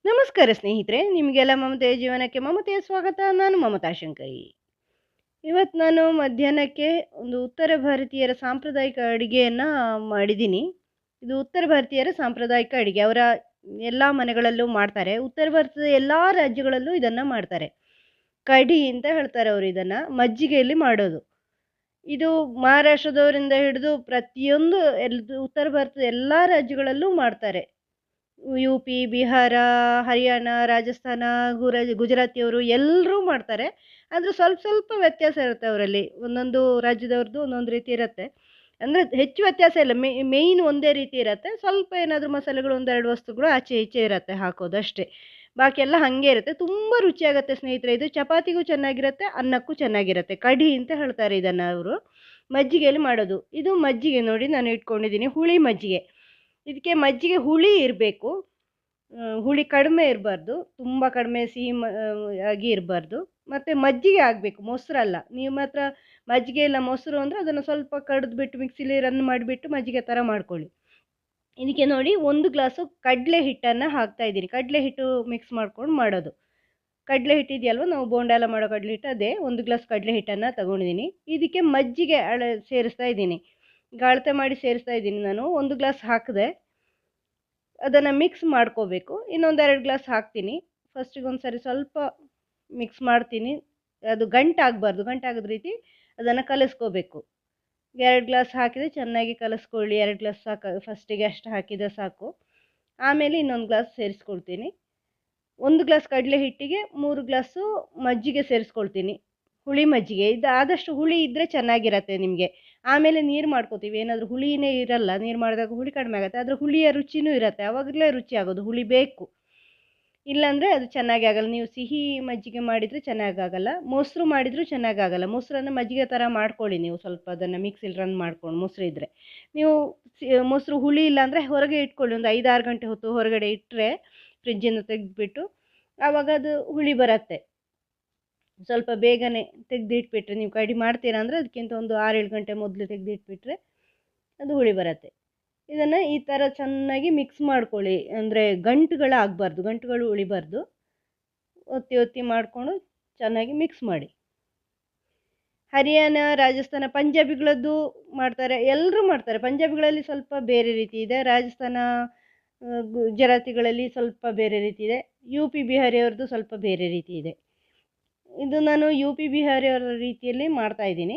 ನಮಸ್ಕಾರ ಸ್ನೇಹಿತರೆ, ನಿಮಗೆಲ್ಲ ಮಮತೆಯ ಜೀವನಕ್ಕೆ ಮಮತೆಯ ಸ್ವಾಗತ. ನಾನು ಮಮತಾ ಶಂಕರಿ. ಇವತ್ತು ನಾನು ಮಧ್ಯಾಹ್ನಕ್ಕೆ ಒಂದು ಉತ್ತರ ಭಾರತೀಯರ ಸಾಂಪ್ರದಾಯಿಕ ಅಡುಗೆಯನ್ನು ಮಾಡಿದ್ದೀನಿ. ಇದು ಉತ್ತರ ಭಾರತೀಯರ ಸಾಂಪ್ರದಾಯಿಕ ಅಡುಗೆ. ಅವರ ಎಲ್ಲ ಮನೆಗಳಲ್ಲೂ ಮಾಡ್ತಾರೆ. ಉತ್ತರ ಭಾರತದ ಎಲ್ಲ ರಾಜ್ಯಗಳಲ್ಲೂ ಇದನ್ನು ಮಾಡ್ತಾರೆ. ಕಡಿ ಅಂತ ಹೇಳ್ತಾರೆ ಅವರು ಇದನ್ನು. ಮಜ್ಜಿಗೆಯಲ್ಲಿ ಮಾಡೋದು. ಇದು ಮಹಾರಾಷ್ಟ್ರದವರಿಂದ ಹಿಡಿದು ಪ್ರತಿಯೊಂದು ಉತ್ತರ ಭಾರತದ ಎಲ್ಲ ರಾಜ್ಯಗಳಲ್ಲೂ ಮಾಡ್ತಾರೆ. ಯು ಪಿ, ಬಿಹಾರ, ಹರಿಯಾಣ, ರಾಜಸ್ಥಾನ, ಗುಜರಾತಿಯವರು ಎಲ್ಲರೂ ಮಾಡ್ತಾರೆ. ಆದರೆ ಸ್ವಲ್ಪ ಸ್ವಲ್ಪ ವ್ಯತ್ಯಾಸ ಇರುತ್ತೆ ಅವರಲ್ಲಿ. ಒಂದೊಂದು ರಾಜ್ಯದವ್ರದ್ದು ಒಂದೊಂದು ರೀತಿ ಇರುತ್ತೆ. ಅಂದರೆ ಹೆಚ್ಚು ವ್ಯತ್ಯಾಸ ಇಲ್ಲ. ಮೇಯ್ನ್ ಒಂದೇ ರೀತಿ ಇರುತ್ತೆ. ಸ್ವಲ್ಪ ಏನಾದರೂ ಮಸಾಲೆಗಳು ಒಂದೆರಡು ವಸ್ತುಗಳು ಆಚೆ ಈಚೆ ಇರುತ್ತೆ ಹಾಕೋದು ಅಷ್ಟೇ. ಬಾಕಿ ಎಲ್ಲ ಹಾಗೆ ಇರುತ್ತೆ. ತುಂಬ ರುಚಿಯಾಗುತ್ತೆ ಸ್ನೇಹಿತರೆ. ಇದು ಚಪಾತಿಗೂ ಚೆನ್ನಾಗಿರುತ್ತೆ, ಅನ್ನಕ್ಕೂ ಚೆನ್ನಾಗಿರುತ್ತೆ. ಕಡಿ ಅಂತ ಹೇಳ್ತಾರೆ ಇದನ್ನು ಅವರು. ಮಜ್ಜಿಗೆಯಲ್ಲಿ ಮಾಡೋದು. ಇದು ಮಜ್ಜಿಗೆ ನೋಡಿ ನಾನು ಇಟ್ಕೊಂಡಿದ್ದೀನಿ, ಹುಳಿ ಮಜ್ಜಿಗೆ. ಇದಕ್ಕೆ ಮಜ್ಜಿಗೆ ಹುಳಿ ಇರಬೇಕು. ಹುಳಿ ಕಡಿಮೆ ಇರಬಾರ್ದು, ತುಂಬ ಕಡಿಮೆ ಸಿಹಿ ಆಗಿ ಇರಬಾರ್ದು. ಮತ್ತು ಮಜ್ಜಿಗೆ ಆಗಬೇಕು, ಮೊಸರಲ್ಲ. ನೀವು ಮಾತ್ರ ಮಜ್ಜಿಗೆ ಇಲ್ಲ ಮೊಸರು ಅಂದರೆ ಅದನ್ನು ಸ್ವಲ್ಪ ಕಡಿದ್ಬಿಟ್ಟು ಮಿಕ್ಸಿಲಿ ರನ್ ಮಾಡಿಬಿಟ್ಟು ಮಜ್ಜಿಗೆ ಥರ ಮಾಡ್ಕೊಳ್ಳಿ. ಇದಕ್ಕೆ ನೋಡಿ 1 ಗ್ಲಾಸು ಕಡಲೆ ಹಿಟ್ಟನ್ನು ಹಾಕ್ತಾಯಿದ್ದೀನಿ. ಕಡಲೆ ಹಿಟ್ಟು ಮಿಕ್ಸ್ ಮಾಡ್ಕೊಂಡು ಮಾಡೋದು. ಕಡಲೆ ಹಿಟ್ಟಿದೆಯಲ್ವ, ನಾವು ಬೋಂಡ ಎಲ್ಲ ಮಾಡೋ ಕಡಲೆ ಹಿಟ್ಟು, ಅದೇ 1 ಗ್ಲಾಸ್ ಕಡಲೆ ಹಿಟ್ಟನ್ನು ತಗೊಂಡಿದ್ದೀನಿ. ಇದಕ್ಕೆ ಮಜ್ಜಿಗೆ ಸೇರಿಸ್ತಾ ಇದ್ದೀನಿ. ಈಗ ಅಳತೆ ಮಾಡಿ ಸೇರಿಸ್ತಾ ಇದ್ದೀನಿ ನಾನು. 1 ಗ್ಲಾಸ್ ಹಾಕಿದೆ. ಅದನ್ನು ಮಿಕ್ಸ್ ಮಾಡ್ಕೋಬೇಕು. ಇನ್ನೊಂದು 2 ಗ್ಲಾಸ್ ಹಾಕ್ತೀನಿ. ಫಸ್ಟಿಗೆ ಒಂದು ಸರಿ ಸ್ವಲ್ಪ ಮಿಕ್ಸ್ ಮಾಡ್ತೀನಿ. ಅದು ಗಂಟಾಗಬಾರ್ದು. ಗಂಟಾಗದ ರೀತಿ ಅದನ್ನು ಕಲಿಸ್ಕೋಬೇಕು. 2 ಗ್ಲಾಸ್ ಹಾಕಿದರೆ ಚೆನ್ನಾಗಿ ಕಲಿಸ್ಕೊಳ್ಳಿ. 2 ಗ್ಲಾಸ್ ಸಾಕು. ಫಸ್ಟಿಗೆ ಅಷ್ಟು ಹಾಕಿದರೆ ಸಾಕು. ಆಮೇಲೆ ಇನ್ನೊಂದು ಗ್ಲಾಸ್ ಸೇರಿಸ್ಕೊಳ್ತೀನಿ. 1 ಗ್ಲಾಸ್ ಕಡಲೆ ಹಿಟ್ಟಿಗೆ 3 ಗ್ಲಾಸು ಮಜ್ಜಿಗೆ ಸೇರಿಸ್ಕೊಳ್ತೀನಿ. ಹುಳಿ ಮಜ್ಜಿಗೆ. ಇದು ಆದಷ್ಟು ಹುಳಿ ಇದ್ದರೆ ಚೆನ್ನಾಗಿರತ್ತೆ ನಿಮಗೆ. ಆಮೇಲೆ ನೀರು ಮಾಡ್ಕೋತೀವಿ. ಏನಾದರೂ ಹುಳಿನೇ ಇರಲ್ಲ, ನೀರು ಮಾಡಿದಾಗ ಹುಳಿ ಕಡಿಮೆ ಆಗುತ್ತೆ. ಆದರೆ ಹುಳಿಯ ರುಚಿನೂ ಇರುತ್ತೆ. ಆವಾಗಲೇ ರುಚಿ ಆಗೋದು. ಹುಳಿ ಬೇಕು, ಇಲ್ಲಾಂದರೆ ಅದು ಚೆನ್ನಾಗಿ ಆಗಲ್ಲ. ನೀವು ಸಿಹಿ ಮಜ್ಜಿಗೆ ಮಾಡಿದರೆ ಚೆನ್ನಾಗಾಗಲ್ಲ, ಮೊಸರು ಮಾಡಿದರೂ ಚೆನ್ನಾಗಾಗಲ್ಲ. ಮೊಸರನ್ನು ಮಜ್ಜಿಗೆ ಥರ ಮಾಡ್ಕೊಳ್ಳಿ ನೀವು. ಸ್ವಲ್ಪ ಅದನ್ನು ಮಿಕ್ಸಿಲಿ ರನ್ ಮಾಡ್ಕೊಂಡು, ಮೊಸರು ಇದ್ದರೆ ನೀವು ಮೊಸರು ಹುಳಿ ಇಲ್ಲಾಂದರೆ ಹೊರಗೆ ಇಟ್ಕೊಳ್ಳಿ. ಒಂದು 5-6 ಗಂಟೆ ಹೊತ್ತು ಹೊರಗಡೆ ಇಟ್ಟರೆ, ಫ್ರಿಜ್ಜಿಂದ ತೆಗೆದುಬಿಟ್ಟು, ಆವಾಗ ಅದು ಹುಳಿ ಬರುತ್ತೆ. ಸ್ವಲ್ಪ ಬೇಗನೆ ತೆಗೆದಿಟ್ಬಿಟ್ರೆ, ನೀವು ಕಡಿ ಮಾಡ್ತೀರಾ ಅಂದರೆ ಅದಕ್ಕಿಂತ ಒಂದು 6-7 ಗಂಟೆ ಮೊದಲು ತೆಗೆದಿಟ್ಬಿಟ್ರೆ ಅದು ಹುಳಿ ಬರುತ್ತೆ. ಇದನ್ನು ಈ ಥರ ಚೆನ್ನಾಗಿ ಮಿಕ್ಸ್ ಮಾಡ್ಕೊಳ್ಳಿ. ಅಂದರೆ ಗಂಟುಗಳಾಗಬಾರ್ದು, ಗಂಟುಗಳು ಉಳಿಬಾರ್ದು. ಒತ್ತಿ ಒತ್ತಿ ಮಾಡಿಕೊಂಡು ಚೆನ್ನಾಗಿ ಮಿಕ್ಸ್ ಮಾಡಿ. ಹರಿಯಾಣ, ರಾಜಸ್ಥಾನ, ಪಂಜಾಬಿಗಳದ್ದು ಮಾಡ್ತಾರೆ, ಎಲ್ಲರೂ ಮಾಡ್ತಾರೆ. ಪಂಜಾಬಿಗಳಲ್ಲಿ ಸ್ವಲ್ಪ ಬೇರೆ ರೀತಿ ಇದೆ. ರಾಜಸ್ಥಾನ, ಗುಜರಾತಿಗಳಲ್ಲಿ ಸ್ವಲ್ಪ ಬೇರೆ ರೀತಿ ಇದೆ. ಯು ಪಿ, ಬಿಹಾರಿಯವ್ರದ್ದು ಸ್ವಲ್ಪ ಬೇರೆ ರೀತಿ ಇದೆ. ಇದು ನಾನು ಯು ಪಿ, ಬಿಹಾರಿಯವರ ರೀತಿಯಲ್ಲಿ ಮಾಡ್ತಾಯಿದ್ದೀನಿ.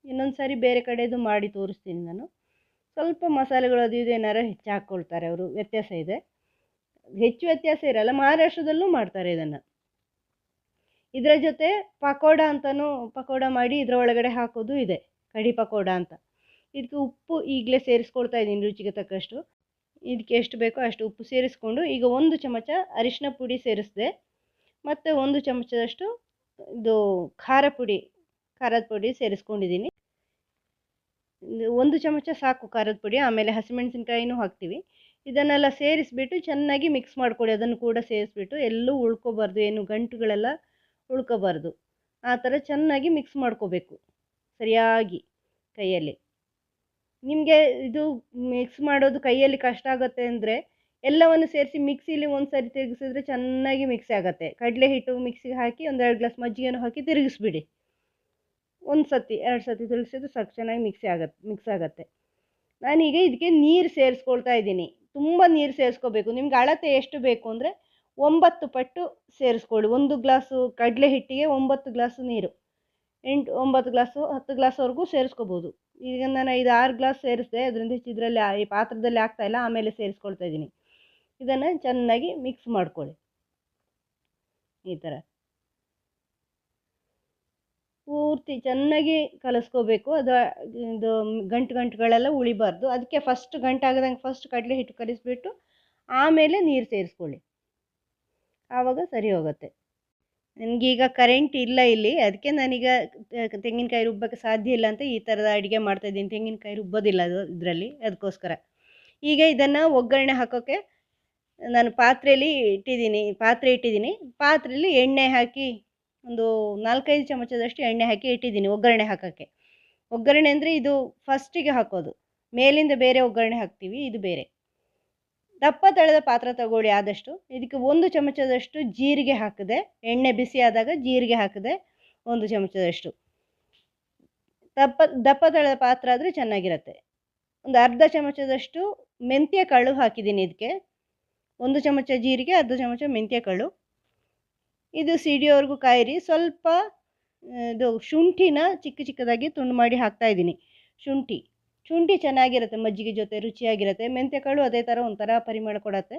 ಇನ್ನೊಂದು ಸಾರಿ ಬೇರೆ ಕಡೆದು ಮಾಡಿ ತೋರಿಸ್ತೀನಿ ನಾನು. ಸ್ವಲ್ಪ ಮಸಾಲೆಗಳು ಅದು ಇದು ಏನಾರು ಹೆಚ್ಚು ಹಾಕ್ಕೊಳ್ತಾರೆ ಅವರು. ವ್ಯತ್ಯಾಸ ಇದೆ. ಹೆಚ್ಚು ವ್ಯತ್ಯಾಸ ಇರಲ್ಲ. ಮಹಾರಾಷ್ಟ್ರದಲ್ಲೂ ಮಾಡ್ತಾರೆ ಇದನ್ನು. ಇದರ ಜೊತೆ ಪಕೋಡ ಅಂತಲೂ ಪಕೋಡ ಮಾಡಿ ಇದರ ಒಳಗಡೆ ಹಾಕೋದು ಇದೆ, ಕಡಿ ಪಕೋಡ ಅಂತ. ಇದಕ್ಕೆ ಉಪ್ಪು ಈಗಲೇ ಸೇರಿಸ್ಕೊಳ್ತಾ ಇದ್ದೀನಿ ರುಚಿಗೆ ತಕ್ಕಷ್ಟು. ಇದಕ್ಕೆ ಎಷ್ಟು ಬೇಕೋ ಅಷ್ಟು ಉಪ್ಪು ಸೇರಿಸ್ಕೊಂಡು, ಈಗ 1 ಚಮಚ ಅರಿಶಿನ ಪುಡಿ ಸೇರಿಸಿದೆ. ಮತ್ತು 1 ಚಮಚದಷ್ಟು ಇದು ಖಾರದ ಪುಡಿ ಸೇರಿಸ್ಕೊಂಡಿದ್ದೀನಿ. 1 ಚಮಚ ಸಾಕು ಖಾರದ ಪುಡಿ. ಆಮೇಲೆ ಹಸಿಮೆಣಸಿನ್ಕಾಯಿನೂ ಹಾಕ್ತೀವಿ. ಇದನ್ನೆಲ್ಲ ಸೇರಿಸ್ಬಿಟ್ಟು ಚೆನ್ನಾಗಿ ಮಿಕ್ಸ್ ಮಾಡ್ಕೊಳ್ಳಿ. ಅದನ್ನು ಕೂಡ ಸೇರಿಸ್ಬಿಟ್ಟು ಎಲ್ಲೂ ಉಳ್ಕೋಬಾರ್ದು, ಏನು ಗಂಟುಗಳೆಲ್ಲ ಉಳ್ಕೋಬಾರ್ದು. ಆ ಥರ ಚೆನ್ನಾಗಿ ಮಿಕ್ಸ್ ಮಾಡ್ಕೋಬೇಕು ಸರಿಯಾಗಿ ಕೈಯಲ್ಲಿ. ನಿಮಗೆ ಇದು ಮಿಕ್ಸ್ ಮಾಡೋದು ಕೈಯಲ್ಲಿ ಕಷ್ಟ ಆಗುತ್ತೆ ಅಂದರೆ ಎಲ್ಲವನ್ನು ಸೇರಿಸಿ ಮಿಕ್ಸಿಲಿ ಒಂದು ಸರಿ ತಿರುಗಿಸಿದ್ರೆ ಚೆನ್ನಾಗಿ ಮಿಕ್ಸ್ ಆಗುತ್ತೆ. ಕಡಲೆ ಹಿಟ್ಟು ಮಿಕ್ಸಿಗೆ ಹಾಕಿ 1-2 ಗ್ಲಾಸ್ ಮಜ್ಜಿಗೆನೂ ಹಾಕಿ ತಿರುಗಿಸ್ಬಿಡಿ. 1 ಸತಿ 2 ಸತಿ ತಿರುಗಿಸಿದ್ರೆ ಸಾಕು, ಚೆನ್ನಾಗಿ ಮಿಕ್ಸ್ ಆಗುತ್ತೆ. ನಾನೀಗ ಇದಕ್ಕೆ ನೀರು ಸೇರಿಸ್ಕೊಳ್ತಾ ಇದ್ದೀನಿ. ತುಂಬ ನೀರು ಸೇರಿಸ್ಕೋಬೇಕು. ನಿಮ್ಗೆ ಅಳತೆ ಎಷ್ಟು ಬೇಕು ಅಂದರೆ 9 ಪಟ್ಟು ಸೇರಿಸ್ಕೊಳ್ಳಿ. 1 ಗ್ಲಾಸು ಕಡಲೆ ಹಿಟ್ಟಿಗೆ 9 ಗ್ಲಾಸು ನೀರು. 9 ಗ್ಲಾಸು 10 ಗ್ಲಾಸ್ವರೆಗೂ ಸೇರಿಸ್ಕೋಬೋದು. ಈಗ ನಾನು 5-6 ಗ್ಲಾಸ್ ಸೇರಿಸಿದೆ. ಅದರಿಂದ ಇದರಲ್ಲಿ ಈ ಪಾತ್ರದಲ್ಲಿ ಆಗ್ತಾಯಿಲ್ಲ, ಆಮೇಲೆ ಸೇರಿಸ್ಕೊಳ್ತಾ ಇದ್ದೀನಿ. ಇದನ್ನು ಚೆನ್ನಾಗಿ ಮಿಕ್ಸ್ ಮಾಡ್ಕೊಳ್ಳಿ. ಈ ಥರ ಪೂರ್ತಿ ಚೆನ್ನಾಗಿ ಕಲಿಸ್ಕೋಬೇಕು. ಇದು ಗಂಟುಗಳೆಲ್ಲ ಉಳಿಬಾರ್ದು. ಅದಕ್ಕೆ ಫಸ್ಟ್ ಗಂಟಾಗದಂಗೆ ಫಸ್ಟ್ ಕಡಲೆ ಹಿಟ್ಟು ಕಲಿಸ್ಬಿಟ್ಟು ಆಮೇಲೆ ನೀರು ಸೇರಿಸ್ಕೊಳ್ಳಿ. ಆವಾಗ ಸರಿ ಹೋಗುತ್ತೆ. ನನಗೀಗ ಕರೆಂಟ್ ಇಲ್ಲ ಇಲ್ಲಿ, ಅದಕ್ಕೆ ನಾನೀಗ ತೆಂಗಿನಕಾಯಿ ರುಬ್ಬಕ್ಕೆ ಸಾಧ್ಯ ಇಲ್ಲ ಅಂತ ಈ ಥರದ ಅಡುಗೆ ಮಾಡ್ತಾಯಿದ್ದೀನಿ. ತೆಂಗಿನಕಾಯಿ ರುಬ್ಬೋದಿಲ್ಲ ಅದು ಇದರಲ್ಲಿ, ಅದಕ್ಕೋಸ್ಕರ. ಈಗ ಇದನ್ನು ಒಗ್ಗರಣೆ ಹಾಕೋಕ್ಕೆ ನಾನು ಪಾತ್ರೆ ಇಟ್ಟಿದ್ದೀನಿ. ಪಾತ್ರೆಯಲ್ಲಿ ಎಣ್ಣೆ ಹಾಕಿ ಒಂದು 4-5 ಚಮಚದಷ್ಟು ಎಣ್ಣೆ ಹಾಕಿ ಇಟ್ಟಿದ್ದೀನಿ ಒಗ್ಗರಣೆ ಹಾಕೋಕ್ಕೆ. ಒಗ್ಗರಣೆ ಅಂದರೆ ಇದು ಫಸ್ಟಿಗೆ ಹಾಕೋದು. ಮೇಲಿಂದ ಬೇರೆ ಒಗ್ಗರಣೆ ಹಾಕ್ತೀವಿ, ಇದು ಬೇರೆ. ದಪ್ಪ ತಳದ ಪಾತ್ರ ತಗೊಳ್ಳಿ ಆದಷ್ಟು. ಇದಕ್ಕೆ 1 ಚಮಚದಷ್ಟು ಜೀರಿಗೆ ಹಾಕಿದೆ. ಎಣ್ಣೆ ಬಿಸಿ ಆದಾಗ ಜೀರಿಗೆ ಹಾಕಿದೆ 1 ಚಮಚದಷ್ಟು. ದಪ್ಪ ತಳದ ಪಾತ್ರ ಆದರೆ ಚೆನ್ನಾಗಿರುತ್ತೆ. ಒಂದು ಅರ್ಧ ಚಮಚದಷ್ಟು ಮೆಂತ್ಯ ಕಾಳು ಹಾಕಿದ್ದೀನಿ ಇದಕ್ಕೆ. 1 ಚಮಚ ಜೀರಿಗೆ, ಅರ್ಧ ಚಮಚ ಮೆಂತ್ಯ ಕಾಳು. ಇದು ಸಿಡಿಯೋವರೆಗೂ ಕಾಯಿರಿ. ಸ್ವಲ್ಪ ಇದು ಶುಂಠಿನ ಚಿಕ್ಕ ಚಿಕ್ಕದಾಗಿ ತುಂಡು ಮಾಡಿ ಹಾಕ್ತಾಯಿದ್ದೀನಿ. ಶುಂಠಿ ಚೆನ್ನಾಗಿರುತ್ತೆ, ಮಜ್ಜಿಗೆ ಜೊತೆ ರುಚಿಯಾಗಿರುತ್ತೆ. ಮೆಂತ್ಯ ಕಾಳು ಅದೇ ಥರ ಒಂಥರ ಪರಿಮಳ ಕೊಡುತ್ತೆ.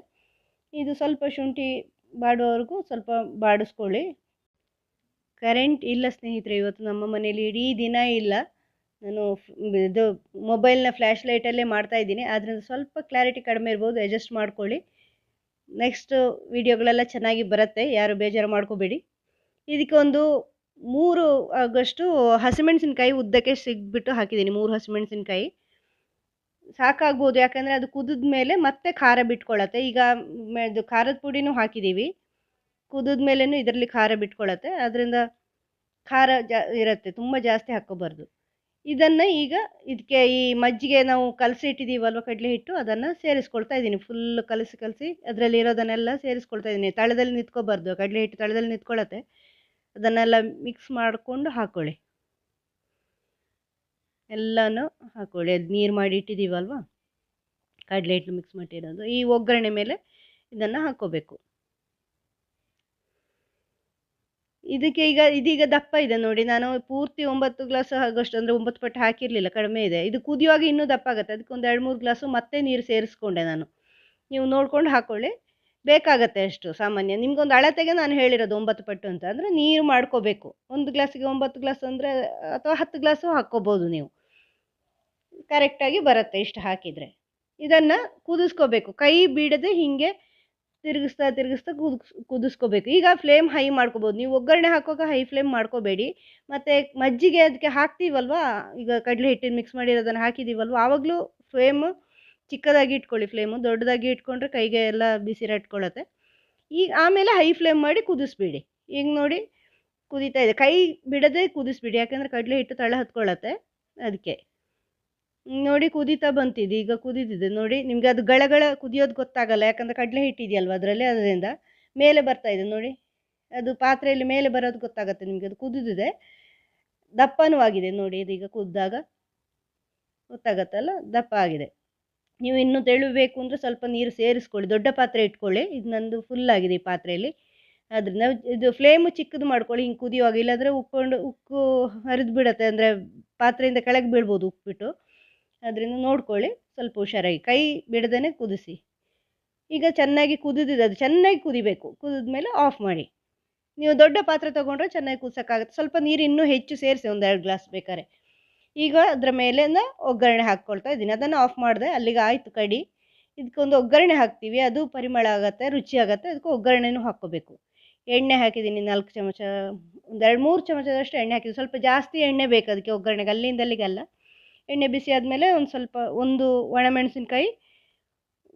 ಇದು ಸ್ವಲ್ಪ ಶುಂಠಿ ಬಾಡುವವರೆಗೂ ಸ್ವಲ್ಪ ಬಾಡಿಸ್ಕೊಳ್ಳಿ. ಕರೆಂಟ್ ಇಲ್ಲ ಸ್ನೇಹಿತರೆ, ಇವತ್ತು ನಮ್ಮ ಮನೇಲಿ ಇಡೀ ದಿನ ಇಲ್ಲ. ನಾನು ಇದು ಮೊಬೈಲ್ನ ಫ್ಲ್ಯಾಶ್ ಲೈಟಲ್ಲೇ ಮಾಡ್ತಾಯಿದ್ದೀನಿ. ಆದ್ದರಿಂದ ಸ್ವಲ್ಪ ಕ್ಲಾರಿಟಿ ಕಡಿಮೆ ಇರ್ಬೋದು, ಅಡ್ಜಸ್ಟ್ ಮಾಡ್ಕೊಳ್ಳಿ. ನೆಕ್ಸ್ಟ್ ವಿಡಿಯೋಗಳೆಲ್ಲ ಚೆನ್ನಾಗಿ ಬರುತ್ತೆ, ಯಾರು ಬೇಜಾರು ಮಾಡ್ಕೋಬೇಡಿ. ಇದಕ್ಕೆ ಒಂದು 3 ಆಗಷ್ಟು ಹಸಿಮೆಣಸಿನ್ಕಾಯಿ ಉದ್ದಕ್ಕೆ ಸಿಗ್ಬಿಟ್ಟು ಹಾಕಿದ್ದೀನಿ. 3 ಹಸಿಮೆಣಸಿನ್ಕಾಯಿ ಸಾಕಾಗ್ಬೋದು, ಯಾಕಂದರೆ ಅದು ಕುದಿದ ಮೇಲೆ ಮತ್ತೆ ಖಾರ ಬಿಟ್ಕೊಳ್ಳುತ್ತೆ. ಈಗ ಇದು ಖಾರದ ಪುಡಿನೂ ಹಾಕಿದ್ದೀವಿ, ಕುದಿದ ಮೇಲೂ ಇದರಲ್ಲಿ ಖಾರ ಬಿಟ್ಕೊಳ್ಳುತ್ತೆ. ಅದರಿಂದ ಖಾರ ಇರುತ್ತೆ, ತುಂಬ ಜಾಸ್ತಿ ಹಾಕ್ಕೋಬಾರ್ದು. ಇದನ್ನು ಈಗ ಇದಕ್ಕೆ ಈ ಮಜ್ಜಿಗೆ ನಾವು ಕಲಸಿ ಇಟ್ಟಿದ್ದೀವಲ್ವ ಕಡಲೆ ಹಿಟ್ಟು, ಅದನ್ನು ಸೇರಿಸ್ಕೊಳ್ತಾ ಇದ್ದೀನಿ. ಫುಲ್ ಕಲಸಿ ಅದರಲ್ಲಿ ಇರೋದನ್ನೆಲ್ಲ ಸೇರಿಸ್ಕೊಳ್ತಾ ಇದ್ದೀನಿ. ತಳದಲ್ಲಿ ನಿಂತ್ಕೋಬಾರ್ದು, ಕಡಲೆ ಹಿಟ್ಟು ತಳದಲ್ಲಿ ನಿಂತ್ಕೊಳ್ಳುತ್ತೆ. ಅದನ್ನೆಲ್ಲ ಮಿಕ್ಸ್ ಮಾಡಿಕೊಂಡು ಹಾಕ್ಕೊಳ್ಳಿ. ಎಲ್ಲನೂ ಹಾಕ್ಕೊಳ್ಳಿ. ಅದು ನೀರು ಮಾಡಿ ಇಟ್ಟಿದ್ದೀವಲ್ವ ಕಡಲೆ ಹಿಟ್ಟು ಮಿಕ್ಸ್ ಮಾಡಿರೋದು, ಈ ಒಗ್ಗರಣೆ ಮೇಲೆ ಇದನ್ನು ಹಾಕ್ಕೋಬೇಕು. ಇದಕ್ಕೆ ಇದೀಗ ದಪ್ಪ ಇದೆ ನೋಡಿ. ನಾನು ಪೂರ್ತಿ 9 ಗ್ಲಾಸ್ ಆಗೋಷ್ಟು, ಅಂದರೆ 9 ಪಟ್ಟು ಹಾಕಿರಲಿಲ್ಲ, ಕಡಿಮೆ ಇದೆ. ಇದು ಕುದಿಯುವಾಗ ಇನ್ನೂ ದಪ್ಪ ಆಗುತ್ತೆ. ಅದಕ್ಕೆ ಒಂದು 2-3 ಗ್ಲಾಸು ಮತ್ತೆ ನೀರು ಸೇರಿಸ್ಕೊಂಡೆ ನಾನು. ನೀವು ನೋಡ್ಕೊಂಡು ಹಾಕ್ಕೊಳ್ಳಿ, ಬೇಕಾಗತ್ತೆ ಅಷ್ಟು. ಸಾಮಾನ್ಯ ನಿಮ್ಗೊಂದು ಅಳತೆಗೆ ನಾನು ಹೇಳಿರೋದು 9 ಪಟ್ಟು ಅಂತ. ಅಂದರೆ ನೀರು ಮಾಡ್ಕೋಬೇಕು. 1 ಗ್ಲಾಸಿಗೆ 9 ಗ್ಲಾಸ್ ಅಂದರೆ, ಅಥವಾ 10 ಗ್ಲಾಸು ಹಾಕ್ಕೋಬೋದು ನೀವು. ಕರೆಕ್ಟಾಗಿ ಬರುತ್ತೆ ಇಷ್ಟು ಹಾಕಿದರೆ. ಇದನ್ನು ಕುದಿಸ್ಕೋಬೇಕು, ಕೈ ಬಿಡದೆ ಹೀಗೆ ತಿರುಗಿಸ್ತಾ ಕುದಿಸ್ಕೋಬೇಕು. ಈಗ ಫ್ಲೇಮ್ ಹೈ ಮಾಡ್ಕೋಬೋದು. ನೀವು ಒಗ್ಗರಣೆ ಹಾಕುವಾಗ ಹೈ ಫ್ಲೇಮ್ ಮಾಡ್ಕೋಬೇಡಿ. ಮತ್ತು ಮಜ್ಜಿಗೆ ಅದಕ್ಕೆ ಹಾಕ್ತೀವಲ್ವ, ಈಗ ಕಡಲೆ ಹಿಟ್ಟಿನ ಮಿಕ್ಸ್ ಮಾಡಿರೋದನ್ನು ಹಾಕಿದ್ದೀವಲ್ವ, ಆವಾಗಲೂ ಫ್ಲೇಮು ಚಿಕ್ಕದಾಗಿ ಇಟ್ಕೊಳ್ಳಿ. ಫ್ಲೇಮು ದೊಡ್ಡದಾಗಿ ಇಟ್ಕೊಂಡ್ರೆ ಕೈಗೆ ಎಲ್ಲ ಬಿಸಿರ ಇಟ್ಕೊಳ್ಳುತ್ತೆ. ಈಗ ಆಮೇಲೆ ಹೈ ಫ್ಲೇಮ್ ಮಾಡಿ ಕುದಿಸ್ಬಿಡಿ. ಈಗ ನೋಡಿ ಕುದೀತಾ ಇದೆ, ಕೈ ಬಿಡದೆ ಕುದಿಸ್ಬಿಡಿ, ಯಾಕೆಂದರೆ ಕಡಲೆ ಹಿಟ್ಟು ತಳ ಹತ್ಕೊಳ್ಳುತ್ತೆ. ಅದಕ್ಕೆ ನೋಡಿ ಕುದೀತಾ ಬಂತಿದೆ, ಈಗ ಕುದೀತಿದೆ ನೋಡಿ. ನಿಮಗೆ ಅದು ಗಳಗಳ ಕುದಿಯೋದು ಗೊತ್ತಾಗಲ್ಲ, ಯಾಕಂದರೆ ಕಡಲೆ ಹಿಟ್ಟಿದೆಯಲ್ವ ಅದರಲ್ಲಿ, ಅದರಿಂದ ಮೇಲೆ ಬರ್ತಾ ಇದೆ ನೋಡಿ. ಅದು ಪಾತ್ರೆಯಲ್ಲಿ ಮೇಲೆ ಬರೋದು ಗೊತ್ತಾಗುತ್ತೆ ನಿಮಗೆ. ಅದು ಕುದಿದಿದೆ, ದಪ್ಪನೂ ಆಗಿದೆ ನೋಡಿ. ಇದೀಗ ಕುದ್ದಾಗ ಗೊತ್ತಾಗತ್ತಲ್ಲ, ದಪ್ಪ ಆಗಿದೆ. ನೀವು ಇನ್ನೂ ತೆಳುಬೇಕು ಅಂದರೆ ಸ್ವಲ್ಪ ನೀರು ಸೇರಿಸ್ಕೊಳ್ಳಿ. ದೊಡ್ಡ ಪಾತ್ರೆ ಇಟ್ಕೊಳ್ಳಿ. ಇದು ನಂದು ಫುಲ್ ಆಗಿದೆ ಈ ಪಾತ್ರೆಯಲ್ಲಿ. ಅದರಿಂದ ಇದು ಫ್ಲೇಮು ಚಿಕ್ಕದು ಮಾಡ್ಕೊಳ್ಳಿ ಹಿಂಗೆ ಕುದಿಯುವಾಗ, ಇಲ್ಲಾಂದರೆ ಉಕ್ಕು ಹರಿದು ಬಿಡುತ್ತೆ, ಅಂದರೆ ಪಾತ್ರೆಯಿಂದ ಕೆಳಗೆ ಬೀಳ್ಬೋದು ಉಪ್ಪಿಟ್ಟು. ಅದರಿಂದ ನೋಡ್ಕೊಳ್ಳಿ, ಸ್ವಲ್ಪ ಹುಷಾರಾಗಿ ಕೈ ಬಿಡದೇ ಕುದಿಸಿ. ಈಗ ಚೆನ್ನಾಗಿ ಕುದಿದಿದೆ, ಅದು ಚೆನ್ನಾಗಿ ಕುದಿಬೇಕು. ಕುದಿದ್ಮೇಲೆ ಆಫ್ ಮಾಡಿ. ನೀವು ದೊಡ್ಡ ಪಾತ್ರೆ ತೊಗೊಂಡ್ರೆ ಚೆನ್ನಾಗಿ ಕುದಿಸೋಕ್ಕಾಗುತ್ತೆ. ಸ್ವಲ್ಪ ನೀರು ಇನ್ನೂ ಹೆಚ್ಚು ಸೇರಿಸಿ, ಒಂದು 2 ಗ್ಲಾಸ್ ಬೇಕಾದ್ರೆ. ಈಗ ಅದರ ಮೇಲಿಂದ ಒಗ್ಗರಣೆ ಹಾಕ್ಕೊಳ್ತಾ ಇದ್ದೀನಿ. ಅದನ್ನು ಆಫ್ ಮಾಡಿದೆ, ಅಲ್ಲಿಗೆ ಆಯಿತು ಕಡಿ. ಇದಕ್ಕೊಂದು ಒಗ್ಗರಣೆ ಹಾಕ್ತೀವಿ, ಅದು ಪರಿಮಳ ಆಗುತ್ತೆ, ರುಚಿ ಆಗುತ್ತೆ. ಅದಕ್ಕೆ ಒಗ್ಗರಣೆನೂ ಹಾಕ್ಕೋಬೇಕು. ಎಣ್ಣೆ ಹಾಕಿದ್ದೀನಿ 4 ಚಮಚ, ಒಂದು 2-3 ಚಮಚದಷ್ಟು ಎಣ್ಣೆ ಹಾಕಿದ್ದೀನಿ. ಸ್ವಲ್ಪ ಜಾಸ್ತಿ ಎಣ್ಣೆ ಬೇಕು ಅದಕ್ಕೆ ಒಗ್ಗರಣೆಗೆ, ಅಲ್ಲಿಂದ ಅಲ್ಲಿಗೆಲ್ಲ. ಎಣ್ಣೆ ಬಿಸಿ ಆದಮೇಲೆ ಒಂದು ಒಣಮೆಣಸಿನ್ಕಾಯಿ,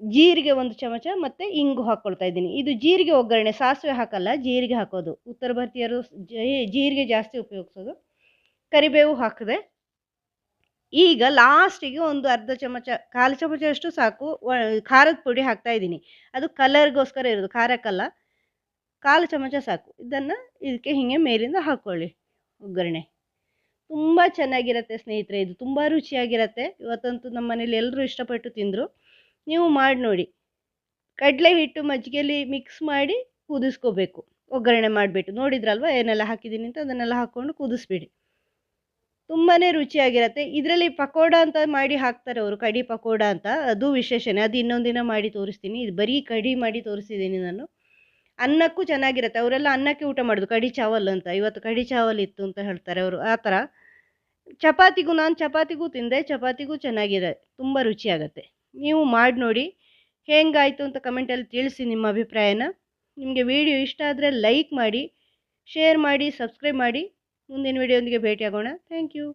ಜೀರಿಗೆ 1 ಚಮಚ, ಮತ್ತು ಇಂಗು ಹಾಕ್ಕೊಳ್ತಾ ಇದ್ದೀನಿ. ಇದು ಜೀರಿಗೆ ಒಗ್ಗರಣೆ, ಸಾಸಿವೆ ಹಾಕಲ್ಲ, ಜೀರಿಗೆ ಹಾಕೋದು. ಉತ್ತರ ಭಾರತೀಯರು ಜೀರಿಗೆ ಜಾಸ್ತಿ ಉಪಯೋಗಿಸೋದು. ಕರಿಬೇವು ಹಾಕಿದೆ. ಈಗ ಲಾಸ್ಟಿಗೆ ಒಂದು ಅರ್ಧ ಚಮಚ, 1/4 ಚಮಚದಷ್ಟು ಸಾಕು, ಖಾರದ ಪುಡಿ ಹಾಕ್ತಾಯಿದ್ದೀನಿ. ಅದು ಕಲರ್ಗೋಸ್ಕರ ಇರೋದು, ಖಾರಕ್ಕಲ್ಲ. 1/4 ಚಮಚ ಸಾಕು. ಇದನ್ನು ಇದಕ್ಕೆ ಹೀಗೆ ಮೇಲಿಂದ ಹಾಕ್ಕೊಳ್ಳಿ. ಒಗ್ಗರಣೆ ತುಂಬ ಚೆನ್ನಾಗಿರುತ್ತೆ ಸ್ನೇಹಿತರೆ, ಇದು ತುಂಬ ರುಚಿಯಾಗಿರುತ್ತೆ. ಇವತ್ತಂತೂ ನಮ್ಮ ಮನೇಲಿ ಎಲ್ಲರೂ ಇಷ್ಟಪಟ್ಟು ತಿಂದರು. ನೀವು ಮಾಡಿ ನೋಡಿ. ಕಡಲೆ ಹಿಟ್ಟು ಮಜ್ಜಿಗೆಯಲ್ಲಿ ಮಿಕ್ಸ್ ಮಾಡಿ ಕುದಿಸ್ಕೋಬೇಕು, ಒಗ್ಗರಣೆ ಮಾಡಿಬಿಟ್ಟು. ನೋಡಿದ್ರಲ್ವ ಏನೆಲ್ಲ ಹಾಕಿದ್ದೀನಿ ಅಂತ, ಅದನ್ನೆಲ್ಲ ಹಾಕ್ಕೊಂಡು ಕುದಿಸ್ಬಿಡಿ. ತುಂಬಾ ರುಚಿಯಾಗಿರುತ್ತೆ. ಇದರಲ್ಲಿ ಪಕೋಡ ಅಂತ ಮಾಡಿ ಹಾಕ್ತಾರೆ ಅವರು, ಕಡಿ ಪಕೋಡ ಅಂತ. ಅದು ವಿಶೇಷನೇ, ಅದು ಇನ್ನೊಂದು ದಿನ ಮಾಡಿ ತೋರಿಸ್ತೀನಿ. ಇದು ಬರೀ ಕಡಿ ಮಾಡಿ ತೋರಿಸಿದ್ದೀನಿ ನಾನು. ಅನ್ನಕ್ಕೂ ಚೆನ್ನಾಗಿರುತ್ತೆ. ಅವರೆಲ್ಲ ಅನ್ನಕ್ಕೆ ಊಟ ಮಾಡೋದು, ಕಡಿ ಚಾವಲ್ ಅಂತ. ಇವತ್ತು ಕಡಿ ಚಾವಲ್ ಇತ್ತು ಅಂತ ಹೇಳ್ತಾರೆ ಅವರು, ಆ ಥರ. ನಾನು ಚಪಾತಿಗೂ ತಿಂದೆ, ಚಪಾತಿಗೂ ಚೆನ್ನಾಗಿದೆ, ತುಂಬ ರುಚಿಯಾಗತ್ತೆ. ನೀವು ಮಾಡಿ ನೋಡಿ, ಹೇಗಾಯಿತು ಅಂತ ಕಮೆಂಟಲ್ಲಿ ತಿಳಿಸಿ ನಿಮ್ಮ ಅಭಿಪ್ರಾಯನ. ನಿಮಗೆ ವಿಡಿಯೋ ಇಷ್ಟ ಆದರೆ ಲೈಕ್ ಮಾಡಿ, ಶೇರ್ ಮಾಡಿ, ಸಬ್ಸ್ಕ್ರೈಬ್ ಮಾಡಿ. ಮುಂದಿನ ವಿಡಿಯೋದೊಂದಿಗೆ ಭೇಟಿಯಾಗೋಣ. Thank you.